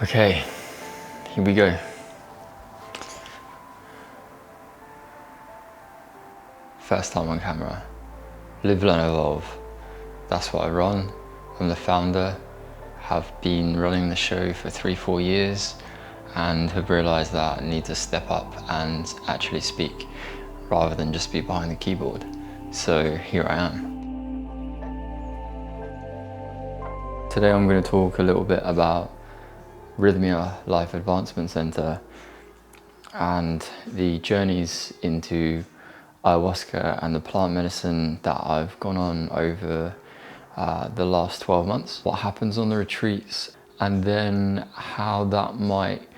Okay, here we go. First time on camera. Live, learn, evolve. That's what I run. I'm the founder. Have been running the show for 3-4 years and have realized that I need to step up and actually speak rather than just be behind the keyboard. So here I am. Today I'm going to talk a little bit about Rythmia Life Advancement Center and the journeys into ayahuasca and the plant medicine that I've gone on over the last 12 months, what happens on the retreats, and then how that might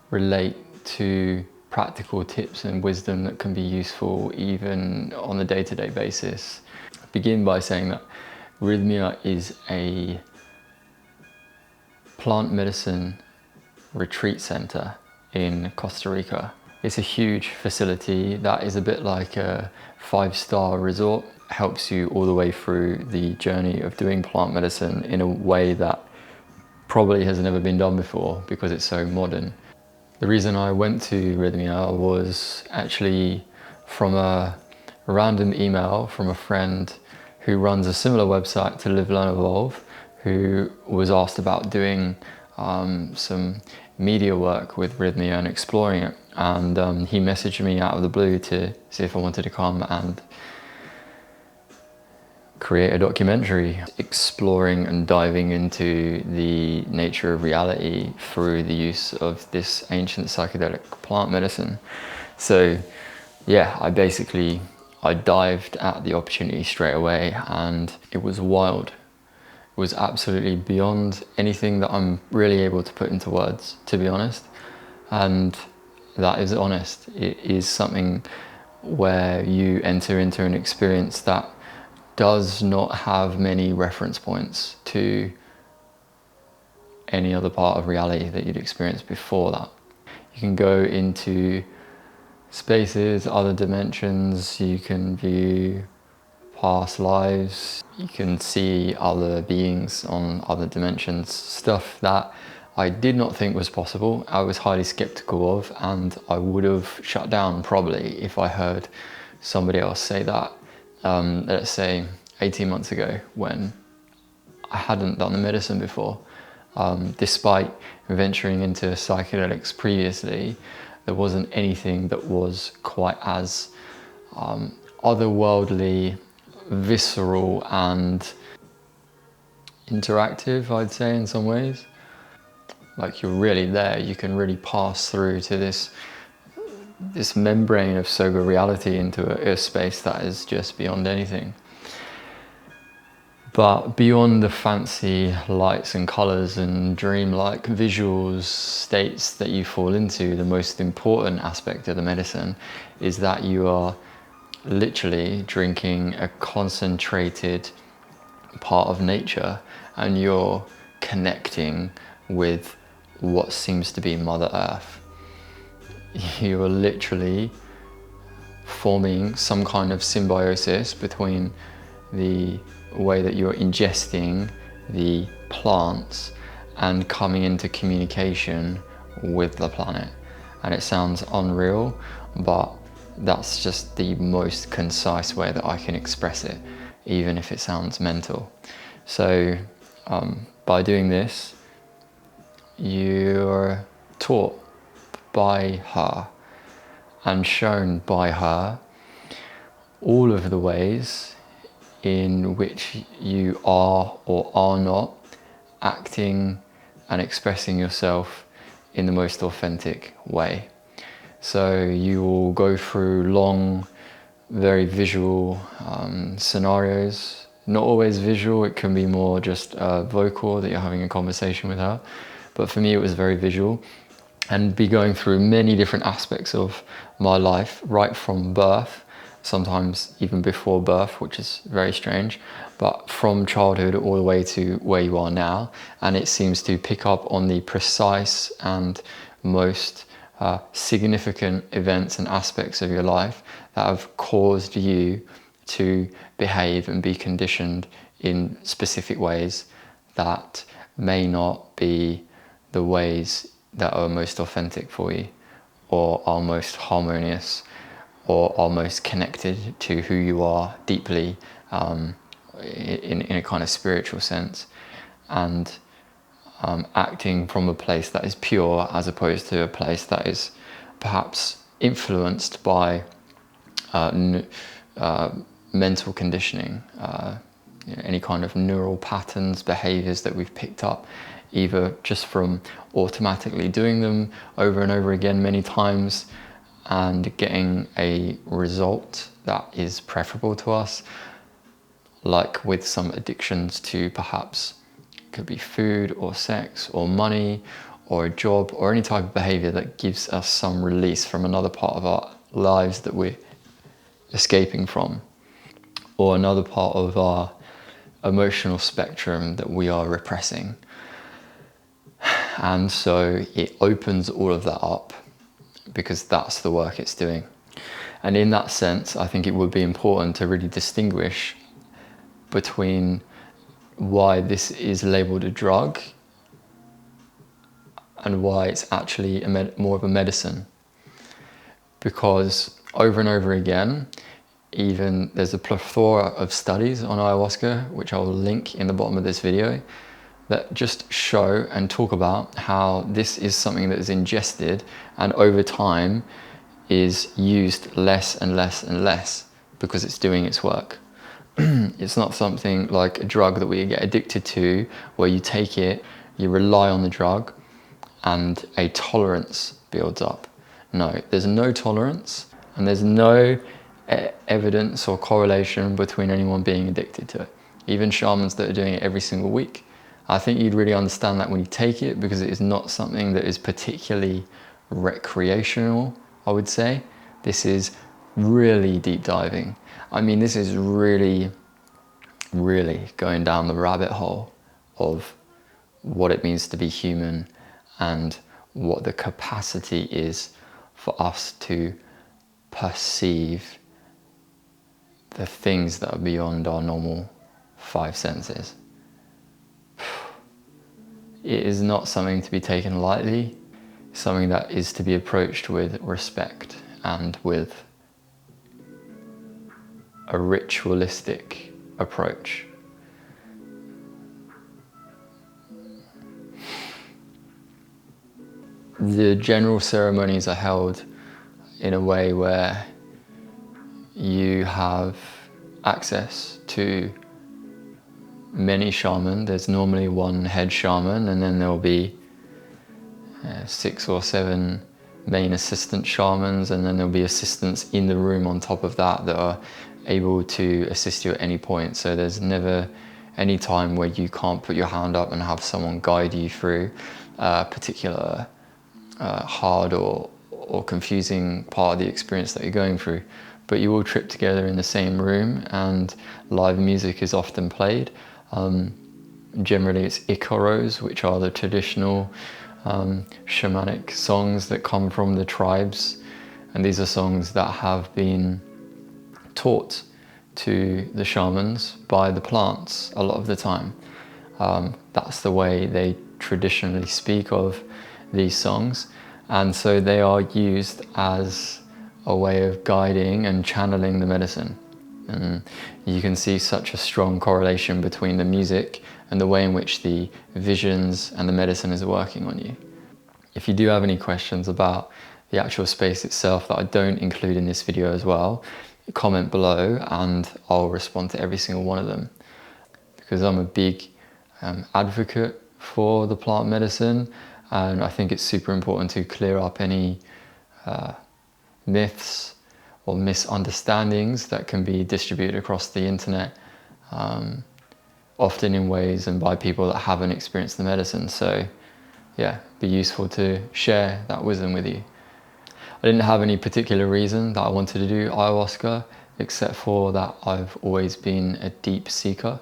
relate to practical tips and wisdom that can be useful even on a day-to-day basis. I begin by saying that Rythmia is a plant medicine retreat center in Costa Rica. It's a huge facility that is a bit like a 5-star resort. It helps you all the way through the journey of doing plant medicine in a way that probably has never been done before because it's so modern. The reason I went to Rythmia was actually from a random email from a friend who runs a similar website to Live, Learn, Evolve, who was asked about doing some media work with Rythmia and exploring it. And he messaged me out of the blue to see if I wanted to come and create a documentary exploring and diving into the nature of reality through the use of this ancient psychedelic plant medicine. So yeah, I dived at the opportunity straight away, and it was wild. It was absolutely beyond anything that I'm really able to put into words, to be honest. And that is honest. It is something where you enter into an experience that does not have many reference points to any other part of reality that you'd experienced before that. You can go into spaces, other dimensions, you can view past lives, you can see other beings on other dimensions, stuff that I did not think was possible. I was highly skeptical of, and I would have shut down probably if I heard somebody else say that, let's say 18 months ago, when I hadn't done the medicine before. Despite venturing into psychedelics previously, there wasn't anything that was quite as otherworldly, visceral and interactive, I'd say, in some ways. Like, you're really there, you can really pass through to this membrane of sober reality into a space that is just beyond anything. But beyond the fancy lights and colours and dreamlike visuals states that you fall into, the most important aspect of the medicine is that you are literally drinking a concentrated part of nature, and you're connecting with what seems to be Mother Earth. You are literally forming some kind of symbiosis between the way that you're ingesting the plants and coming into communication with the planet. And it sounds unreal, but that's just the most concise way that I can express it, even if it sounds mental. So by doing this, you're taught by her and shown by her all of the ways in which you are or are not acting and expressing yourself in the most authentic way. So you will go through long, very visual scenarios. Not always visual, it can be more just vocal, that you're having a conversation with her. But for me, it was very visual, and be going through many different aspects of my life, right from birth, sometimes even before birth, which is very strange, but from childhood all the way to where you are now. And it seems to pick up on the precise and most significant events and aspects of your life that have caused you to behave and be conditioned in specific ways that may not be the ways that are most authentic for you, or are most harmonious, or are most connected to who you are deeply, in a kind of spiritual sense, and acting from a place that is pure as opposed to a place that is perhaps influenced by mental conditioning, any kind of neural patterns, behaviors that we've picked up, either just from automatically doing them over and over again many times and getting a result that is preferable to us, like with some addictions to perhaps, could be food or sex or money or a job or any type of behavior that gives us some release from another part of our lives that we're escaping from, or another part of our emotional spectrum that we are repressing. And so it opens all of that up, because that's the work it's doing. And in that sense, I think it would be important to really distinguish between why this is labeled a drug and why it's actually more of a medicine. Because over and over again, even there's a plethora of studies on ayahuasca, which I will link in the bottom of this video, that just show and talk about how this is something that is ingested and over time is used less and less and less because it's doing its work. It's not something like a drug that we get addicted to, where you take it, you rely on the drug, and a tolerance builds up. No, there's no tolerance, and there's no evidence or correlation between anyone being addicted to it. Even shamans that are doing it every single week. I think you'd really understand that when you take it, because it is not something that is particularly recreational, I would say. This is really deep diving. I mean, this is really, really going down the rabbit hole of what it means to be human and what the capacity is for us to perceive the things that are beyond our normal five senses. It is not something to be taken lightly, something that is to be approached with respect and with a ritualistic approach. The general ceremonies are held in a way where you have access to many shaman. There's normally one head shaman, and then there'll be 6 or 7 main assistant shamans, and then there'll be assistants in the room on top of that that are able to assist you at any point. So there's never any time where you can't put your hand up and have someone guide you through a particular hard or confusing part of the experience that you're going through. But you all trip together in the same room, and live music is often played. Generally it's Icaros, which are the traditional shamanic songs that come from the tribes, and these are songs that have been taught to the shamans by the plants a lot of the time. That's the way they traditionally speak of these songs, and so they are used as a way of guiding and channeling the medicine. And you can see such a strong correlation between the music and the way in which the visions and the medicine is working on you. If you do have any questions about the actual space itself that I don't include in this video as well, comment below and I'll respond to every single one of them. Because I'm a big advocate for the plant medicine, and I think it's super important to clear up any myths or misunderstandings that can be distributed across the internet, often in ways and by people that haven't experienced the medicine. So yeah, it'd be useful to share that wisdom with you. I didn't have any particular reason that I wanted to do ayahuasca, except for that I've always been a deep seeker,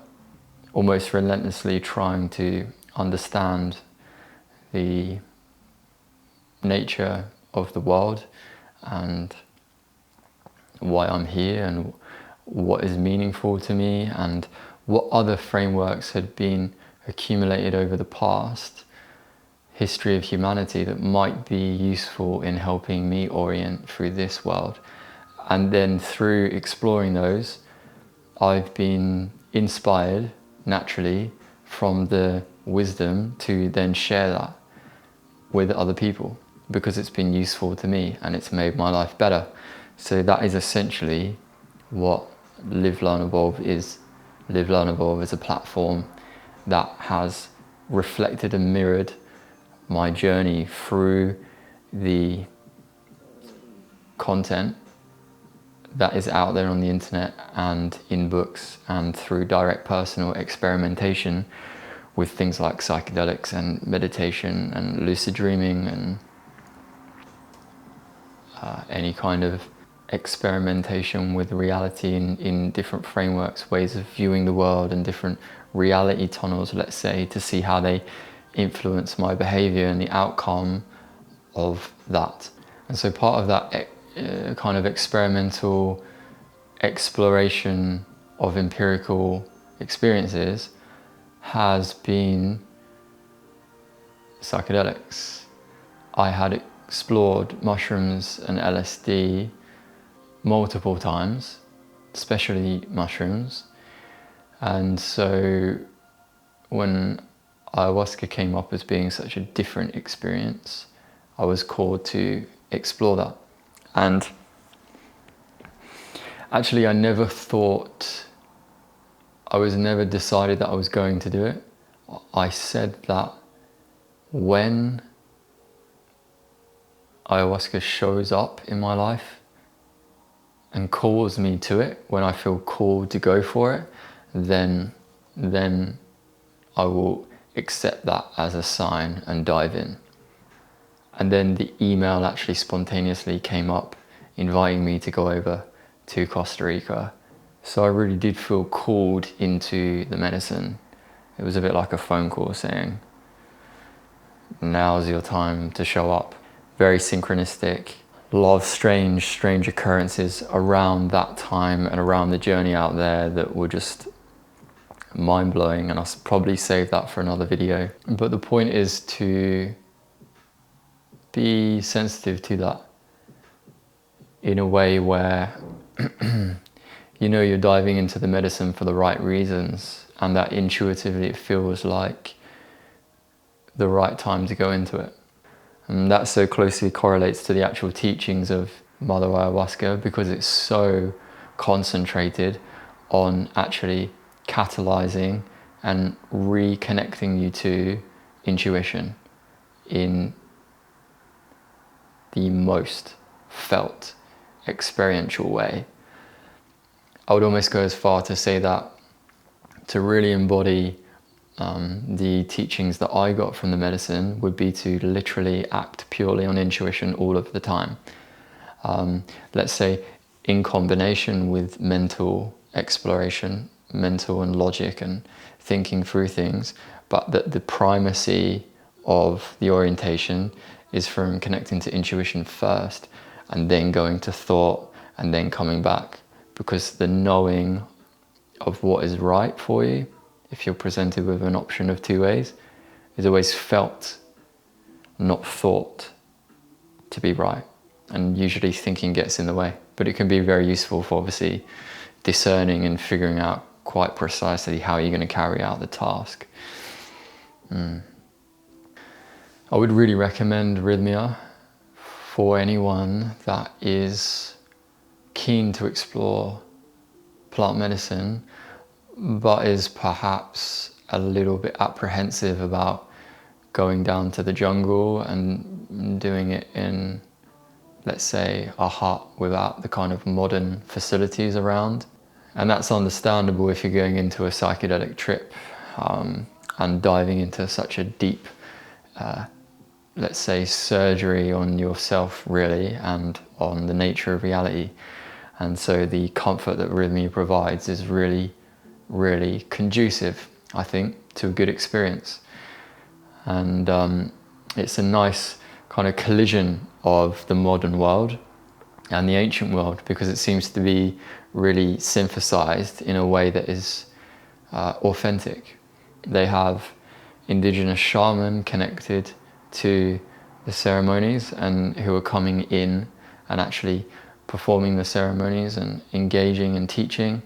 almost relentlessly trying to understand the nature of the world and why I'm here and what is meaningful to me, and what other frameworks had been accumulated over the past history of humanity that might be useful in helping me orient through this world. And then through exploring those, I've been inspired naturally from the wisdom to then share that with other people, because it's been useful to me and it's made my life better. So that is essentially what Live, Learn, Evolve is. Live, Learn, Evolve is a platform that has reflected and mirrored my journey through the content that is out there on the internet and in books, and through direct personal experimentation with things like psychedelics and meditation and lucid dreaming and any kind of experimentation with reality in different frameworks, ways of viewing the world, and different reality tunnels, let's say, to see how they influence my behavior and the outcome of that. And so part of that kind of experimental exploration of empirical experiences has been psychedelics. I had explored mushrooms and LSD multiple times, especially mushrooms. And so when ayahuasca came up as being such a different experience, I was called to explore that. And actually I never decided that I was going to do it. I said that when ayahuasca shows up in my life and calls me to it, when I feel called to go for it, then I will accept that as a sign and dive in. And then the email actually spontaneously came up inviting me to go over to Costa Rica. So I really did feel called into the medicine. It was a bit like a phone call saying, now's your time to show up. Very synchronistic. A lot of strange occurrences around that time and around the journey out there that were just mind-blowing, and I'll probably save that for another video. But the point is to be sensitive to that in a way where you know you're diving into the medicine for the right reasons, and that intuitively it feels like the right time to go into it. And that so closely correlates to the actual teachings of Mother Ayahuasca, because it's so concentrated on actually catalyzing and reconnecting you to intuition in the most felt experiential way. I would almost go as far to say that to really embody the teachings that I got from the medicine would be to literally act purely on intuition all of the time. Let's say in combination with mental exploration, mental and logic and thinking through things, but that the primacy of the orientation is from connecting to intuition first and then going to thought and then coming back, because the knowing of what is right for you, if you're presented with an option of two ways, is always felt, not thought, to be right. And usually thinking gets in the way, but it can be very useful for obviously discerning and figuring out quite precisely how you're going to carry out the task. I would really recommend Rythmia for anyone that is keen to explore plant medicine, but is perhaps a little bit apprehensive about going down to the jungle and doing it in, let's say, a hut without the kind of modern facilities around. And that's understandable if you're going into a psychedelic trip and diving into such a deep, let's say, surgery on yourself really, and on the nature of reality. And so the comfort that Rythmia provides is really, really conducive, I think, to a good experience. And it's a nice kind of collision of the modern world and the ancient world, because it seems to be really synthesized in a way that is authentic. They have indigenous shaman connected to the ceremonies and who are coming in and actually performing the ceremonies and engaging and teaching.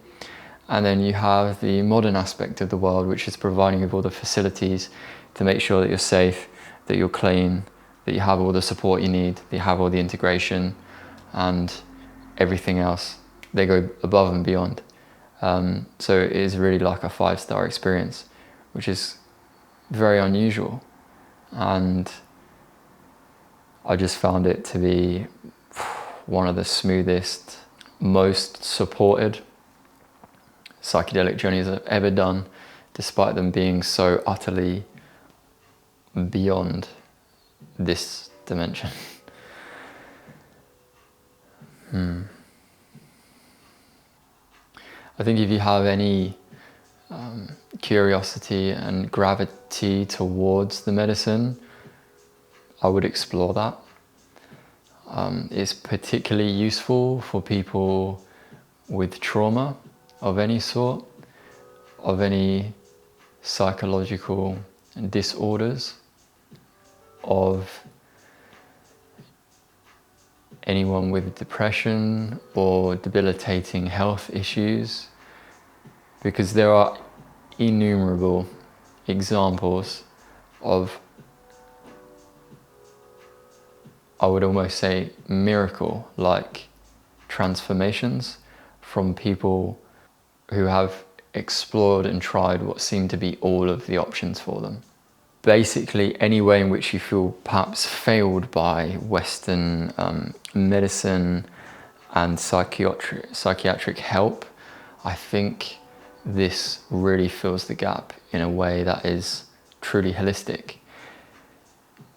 And then you have the modern aspect of the world, which is providing you with all the facilities to make sure that you're safe, that you're clean, that you have all the support you need, that you have all the integration and everything else. They go above and beyond. So it is really like a 5-star experience, which is very unusual. And I just found it to be one of the smoothest, most supported psychedelic journeys I've ever done, despite them being so utterly beyond this dimension. I think if you have any curiosity and gravity towards the medicine, I would explore that. It's particularly useful for people with trauma of any sort, of any psychological disorders, of anyone with depression or debilitating health issues, because there are innumerable examples of, I would almost say, miracle-like transformations from people who have explored and tried what seem to be all of the options for them. Basically, any way in which you feel perhaps failed by Western medicine and psychiatric help, I think this really fills the gap in a way that is truly holistic.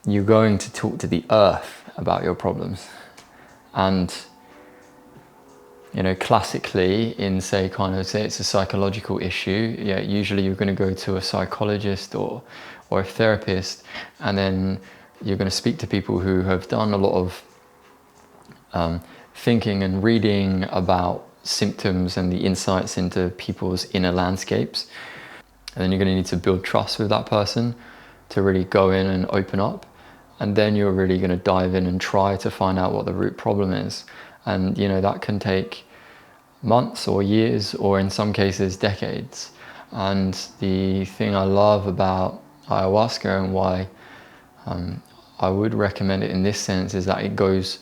You're going to talk to the earth about your problems. And you know, classically in say it's a psychological issue, yeah, usually you're going to go to a psychologist or a therapist, and then you're going to speak to people who have done a lot of thinking and reading about symptoms and the insights into people's inner landscapes. And then you're going to need to build trust with that person to really go in and open up. And then you're really going to dive in and try to find out what the root problem is. And you know, that can take months or years, or in some cases decades. And the thing I love about ayahuasca and why I would recommend it in this sense is that it goes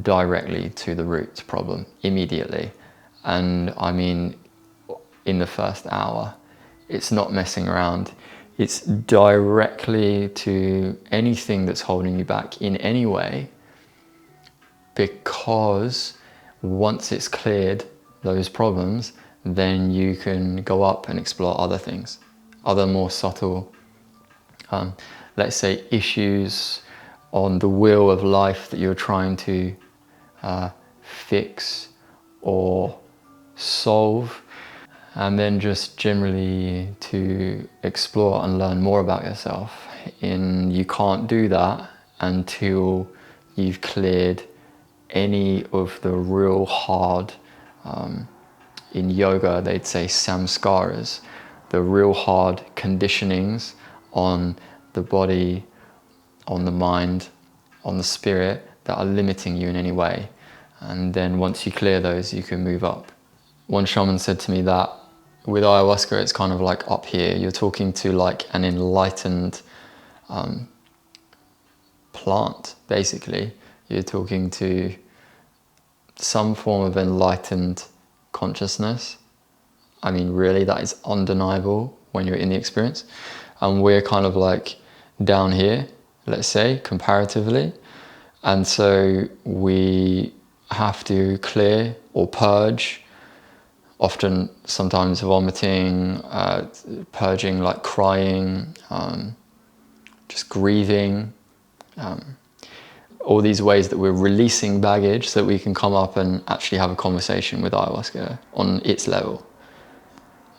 directly to the root problem immediately. And I mean, in the first hour, it's not messing around. It's directly to anything that's holding you back in any way, because once it's cleared those problems, then you can go up and explore other things, other more subtle, let's say, issues on the wheel of life that you're trying to fix or solve. And then just generally to explore and learn more about yourself. You can't do that until you've cleared any of the real hard, in yoga they'd say samskaras, the real hard conditionings on the body, on the mind, on the spirit that are limiting you in any way. And then once you clear those, you can move up. One shaman said to me that with ayahuasca, it's kind of like up here. You're talking to like an enlightened plant, basically. You're talking to some form of enlightened consciousness. I mean, really, that is undeniable when you're in the experience. And we're kind of like down here, let's say, comparatively. And so we have to clear or purge, often sometimes vomiting, purging like crying, just grieving, all these ways that we're releasing baggage so that we can come up and actually have a conversation with ayahuasca on its level.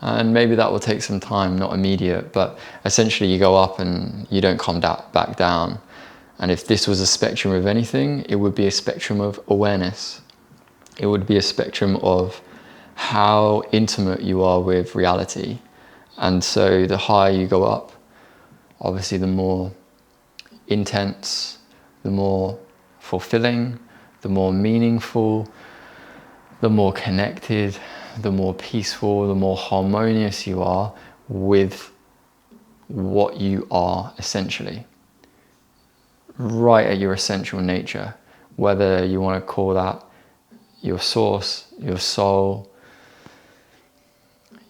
And maybe that will take some time, not immediate, but essentially you go up and you don't come back down. And if this was a spectrum of anything, it would be a spectrum of awareness. It would be a spectrum of how intimate you are with reality. And so the higher you go up, obviously the more intense, the more fulfilling, the more meaningful, the more connected, the more peaceful, the more harmonious you are with what you are essentially, right at your essential nature, whether you want to call that your source, your soul,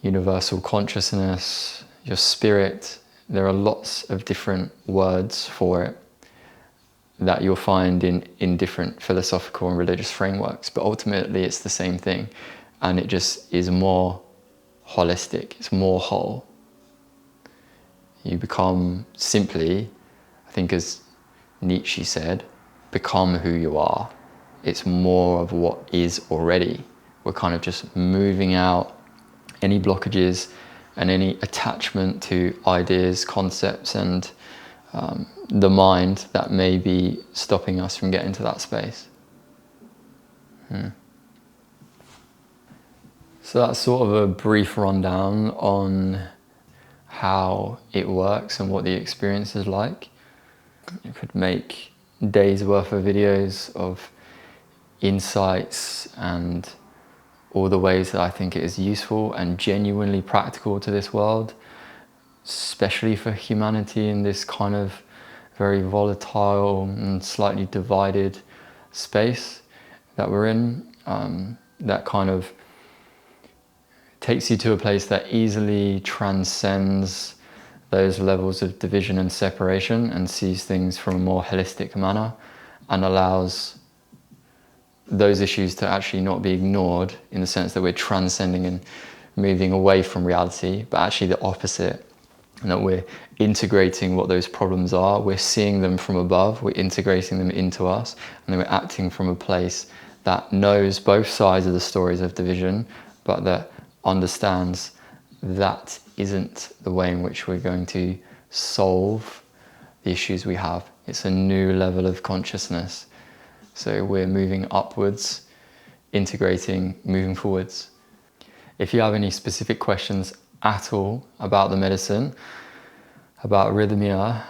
universal consciousness, your spirit. There are lots of different words for it that you'll find in different philosophical and religious frameworks, but ultimately it's the same thing, and it just is more holistic, it's more whole. You become simply, I think as Nietzsche said, become who you are. It's more of what is already. We're kind of just moving out any blockages and any attachment to ideas, concepts, and the mind that may be stopping us from getting to that space. So that's sort of a brief rundown on how it works and what the experience is like. You could make days worth of videos of insights and all the ways that I think it is useful and genuinely practical to this world, especially for humanity in this kind of very volatile and slightly divided space that we're in, that kind of takes you to a place that easily transcends those levels of division and separation and sees things from a more holistic manner, and allows those issues to actually not be ignored in the sense that we're transcending and moving away from reality, but actually the opposite, and that we're integrating what those problems are, we're seeing them from above, we're integrating them into us, and then we're acting from a place that knows both sides of the stories of division, but that understands that isn't the way in which we're going to solve the issues we have. It's a new level of consciousness. So we're moving upwards, integrating, moving forwards. If you have any specific questions at all about the medicine, about Rythmia,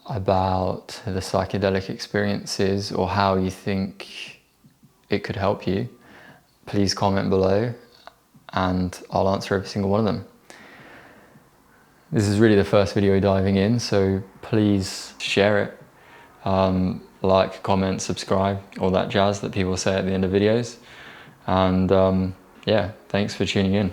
about the psychedelic experiences, or how you think it could help you, please comment below and I'll answer every single one of them. This is really the first video diving in, so please share it. Like, comment, subscribe, all that jazz that people say at the end of videos. And yeah, thanks for tuning in.